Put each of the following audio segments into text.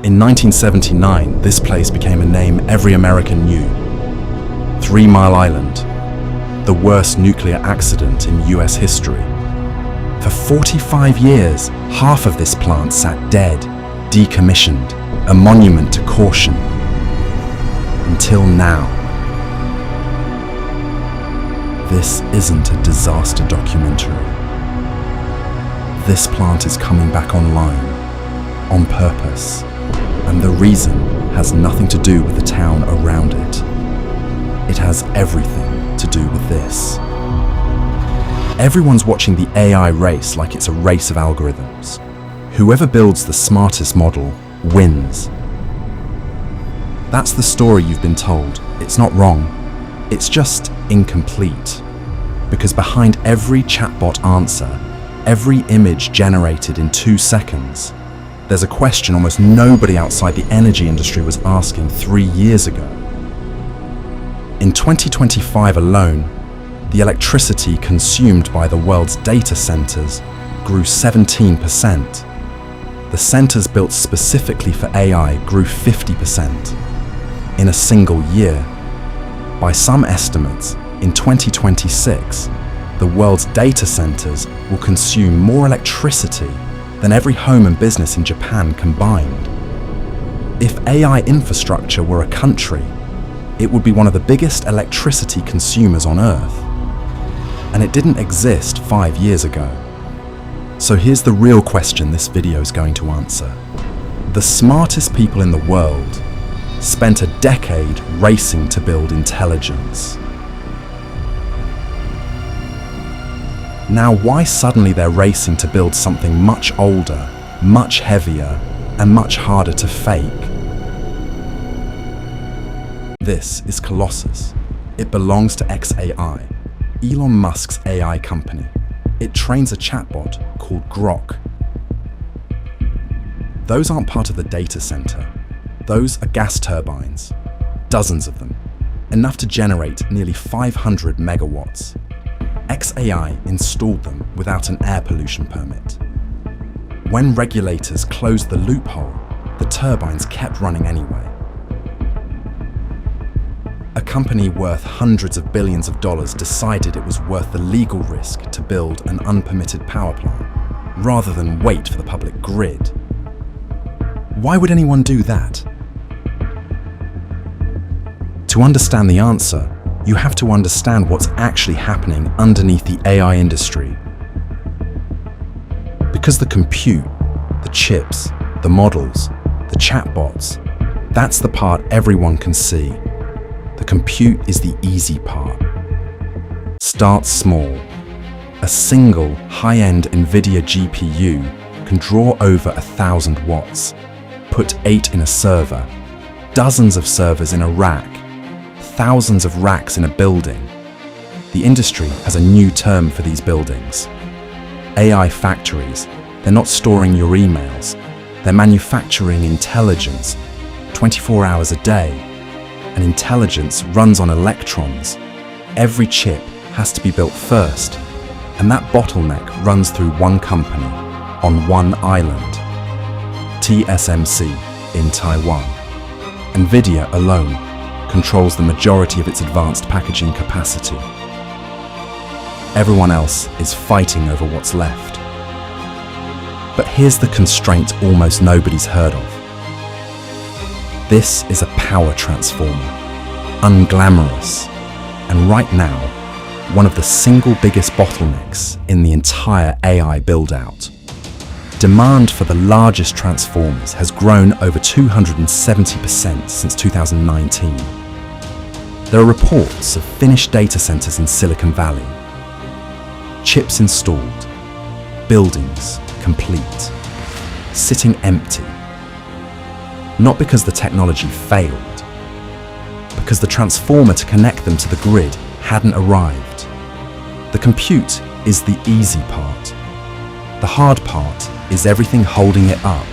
In 1979, this place became a name every American knew. 3 Mile Island, the worst nuclear accident in US history. For 45 years, half of this plant sat dead, decommissioned, a monument to caution. Until now. This isn't a disaster documentary. This plant is coming back online, on purpose, and the reason has nothing to do with the town around it. It has everything to do with this. Everyone's watching the AI race like it's a race of algorithms. Whoever builds the smartest model wins. That's the story you've been told. It's not wrong. It's just incomplete. Because behind every chatbot answer, every image generated in 2 seconds, there's a question almost nobody outside the energy industry was asking 3 years ago. In 2025 alone, the electricity consumed by the world's data centers grew 17%. The centers built specifically for AI grew 50% in a single year. By some estimates, in 2026, the world's data centers will consume more electricity than every home and business in Japan combined. If AI infrastructure were a country, it would be one of the biggest electricity consumers on Earth. And it didn't exist 5 years ago. So here's the real question this video is going to answer. The smartest people in the world spent a decade racing to build intelligence. Now, why suddenly they're racing to build something much older, much heavier, and much harder to fake? This is Colossus. It belongs to xAI, Elon Musk's AI company. It trains a chatbot called Grok. Those aren't part of the data center. Those are gas turbines, dozens of them, enough to generate nearly 500 megawatts. xAI installed them without an air pollution permit. When regulators closed the loophole, the turbines kept running anyway. A company worth hundreds of billions of dollars decided it was worth the legal risk to build an unpermitted power plant, rather than wait for the public grid. Why would anyone do that? To understand the answer, you have to understand what's actually happening underneath the AI industry. Because the compute, the chips, the models, the chatbots, that's the part everyone can see. The compute is the easy part. Start small. A single high-end NVIDIA GPU can draw over 1,000 watts. Put 8 in a server, dozens of servers in a rack, thousands of racks in a building. The industry has a new term for these buildings. AI factories. They're not storing your emails. They're manufacturing intelligence 24 hours a day. And intelligence runs on electrons. Every chip has to be built first. And that bottleneck runs through one company, on one island. TSMC in Taiwan. NVIDIA alone controls the majority of its advanced packaging capacity. Everyone else is fighting over what's left. But here's the constraint almost nobody's heard of. This is a power transformer, unglamorous, and right now, one of the single biggest bottlenecks in the entire AI build-out. Demand for the largest transformers has grown over 270% since 2019. There are reports of finished data centers in Silicon Valley. Chips installed, buildings complete, sitting empty. Not because the technology failed, because the transformer to connect them to the grid hadn't arrived. The compute is the easy part. The hard part is everything holding it up.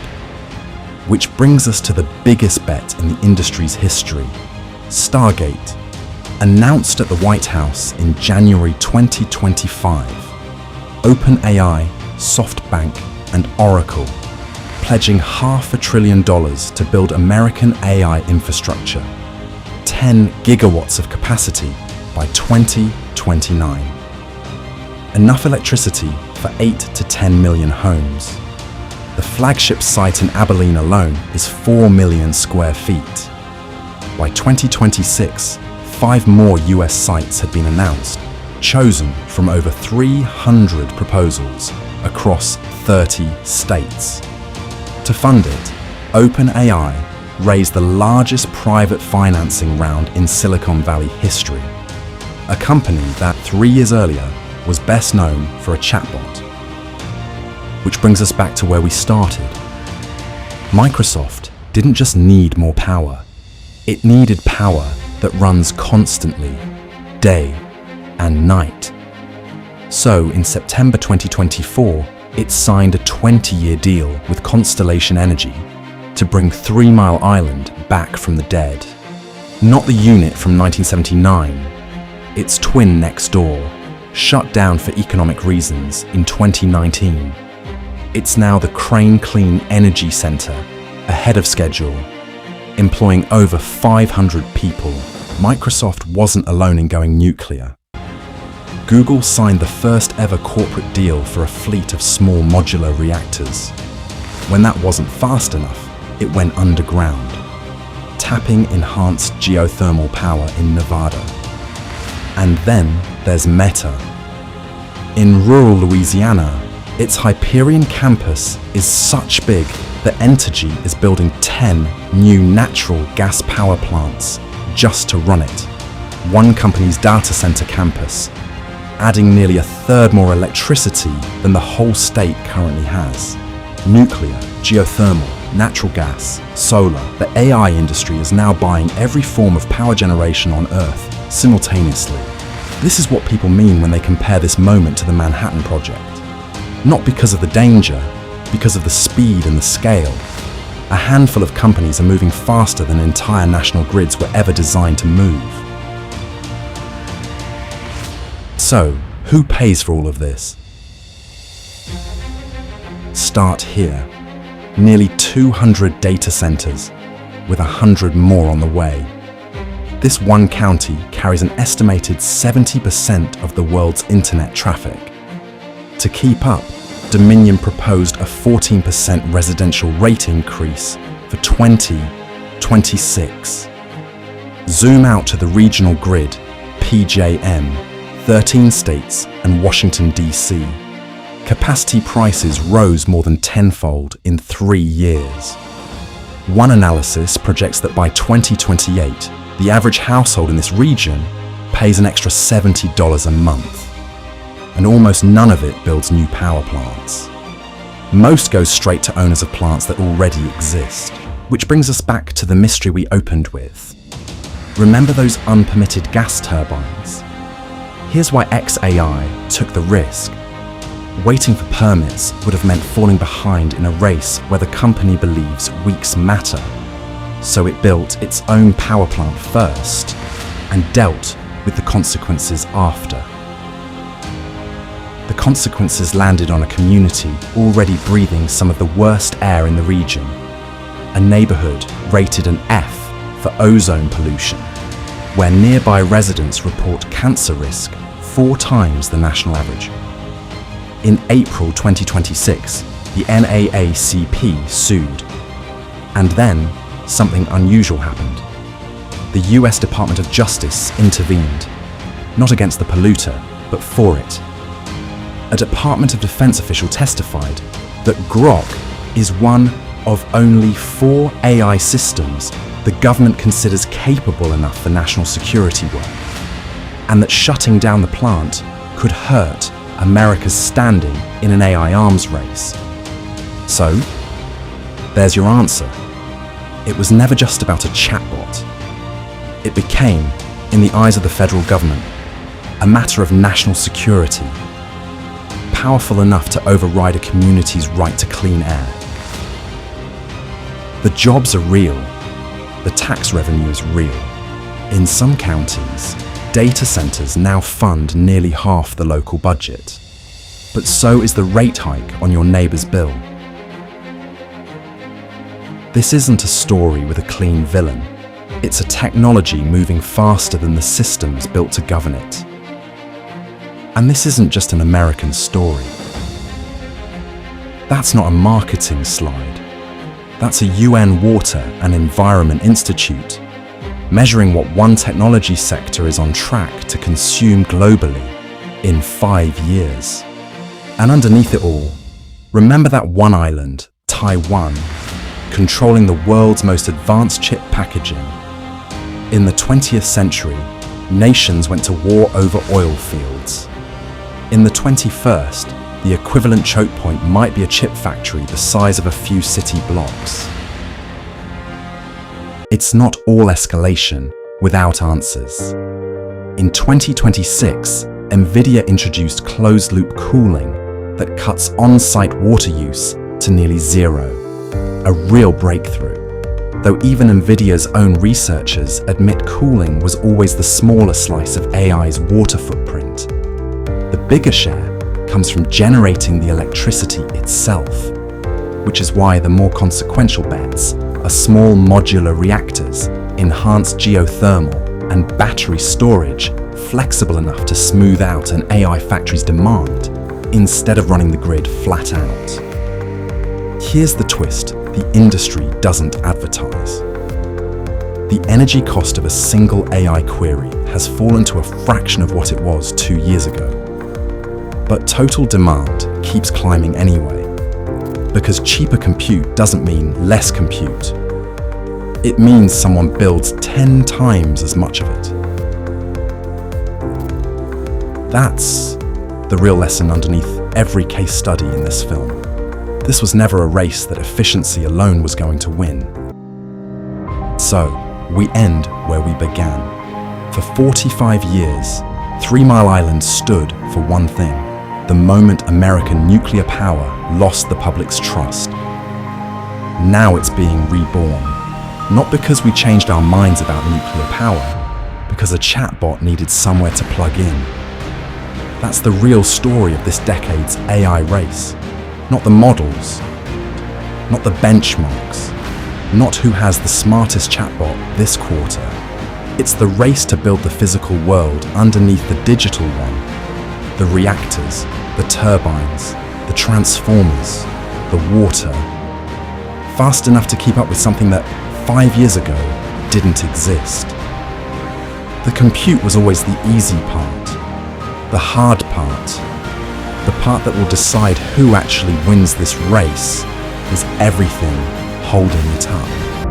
Which brings us to the biggest bet in the industry's history, Stargate. Announced at the White House in January 2025, OpenAI, SoftBank, and Oracle pledging $500 billion to build American AI infrastructure, 10 gigawatts of capacity by 2029. Enough electricity for 8 to 10 million homes. The flagship site in Abilene alone is 4 million square feet. By 2026, 5 more US sites had been announced, chosen from over 300 proposals across 30 states. To fund it, OpenAI raised the largest private financing round in Silicon Valley history, a company that 3 years earlier was best known for a chatbot. Which brings us back to where we started. Microsoft didn't just need more power, it needed power that runs constantly, day and night. So in September 2024, it signed a 20-year deal with Constellation Energy to bring 3 Mile Island back from the dead. Not the unit from 1979, its twin next door, shut down for economic reasons in 2019. It's now the Crane Clean Energy Center, ahead of schedule, employing over 500 people. Microsoft wasn't alone in going nuclear. Google signed the first ever corporate deal for a fleet of small modular reactors. When that wasn't fast enough, it went underground, tapping enhanced geothermal power in Nevada. And then there's Meta. In rural Louisiana, its Hyperion campus is such big that Entergy is building 10 new natural gas power plants just to run it. One company's data center campus, adding nearly a third more electricity than the whole state currently has. Nuclear, geothermal, natural gas, solar. The AI industry is now buying every form of power generation on Earth simultaneously. This is what people mean when they compare this moment to the Manhattan Project. Not because of the danger, because of the speed and the scale. A handful of companies are moving faster than entire national grids were ever designed to move. So, who pays for all of this? Start here. Nearly 200 data centers, with 100 more on the way. This one county carries an estimated 70% of the world's internet traffic. To keep up, Dominion proposed a 14% residential rate increase for 2026. Zoom out to the regional grid, PJM, 13 states and Washington, D.C. Capacity prices rose more than tenfold in 3 years. One analysis projects that by 2028, the average household in this region pays an extra $70 a month. And almost none of it builds new power plants. Most goes straight to owners of plants that already exist, which brings us back to the mystery we opened with. Remember those unpermitted gas turbines? Here's why XAI took the risk. Waiting for permits would have meant falling behind in a race where the company believes weeks matter. So it built its own power plant first and dealt with the consequences after. The consequences landed on a community already breathing some of the worst air in the region. A neighborhood rated an F for ozone pollution, where nearby residents report cancer risk 4 times the national average. In April 2026, the NAACP sued. And then, something unusual happened. The US Department of Justice intervened, not against the polluter, but for it. A Department of Defense official testified that Grok is one of only 4 AI systems the government considers capable enough for national security work, and that shutting down the plant could hurt America's standing in an AI arms race. So, there's your answer. It was never just about a chatbot. It became, in the eyes of the federal government, a matter of national security, powerful enough to override a community's right to clean air. The jobs are real. The tax revenue is real. In some counties, data centers now fund nearly half the local budget. But so is the rate hike on your neighbor's bill. This isn't a story with a clean villain. It's a technology moving faster than the systems built to govern it. And this isn't just an American story. That's not a marketing slide. That's a UN Water and Environment Institute measuring what one technology sector is on track to consume globally in 5 years. And underneath it all, remember that one island, Taiwan, controlling the world's most advanced chip packaging. In the 20th century, nations went to war over oil fields. In the 21st, the equivalent choke point might be a chip factory the size of a few city blocks. It's not all escalation without answers. In 2026, NVIDIA introduced closed-loop cooling that cuts on-site water use to nearly zero, a real breakthrough. Though even NVIDIA's own researchers admit cooling was always the smaller slice of AI's water footprint. The bigger share comes from generating the electricity itself, which is why the more consequential bets are small modular reactors, enhanced geothermal, and battery storage flexible enough to smooth out an AI factory's demand instead of running the grid flat out. Here's the twist the industry doesn't advertise. The energy cost of a single AI query has fallen to a fraction of what it was 2 years ago. But total demand keeps climbing anyway, because cheaper compute doesn't mean less compute. It means someone builds 10 times as much of it. That's the real lesson underneath every case study in this film. This was never a race that efficiency alone was going to win. So, we end where we began. For 45 years, 3 Mile Island stood for one thing: the moment American nuclear power lost the public's trust. Now it's being reborn, not because we changed our minds about nuclear power, because a chatbot needed somewhere to plug in. That's the real story of this decade's AI race. Not the models, not the benchmarks, not who has the smartest chatbot this quarter. It's the race to build the physical world underneath the digital one. The reactors, the turbines, the transformers, the water. Fast enough to keep up with something that 5 years ago didn't exist. The compute was always the easy part. The hard part, the part that will decide who actually wins this race, is everything holding it up.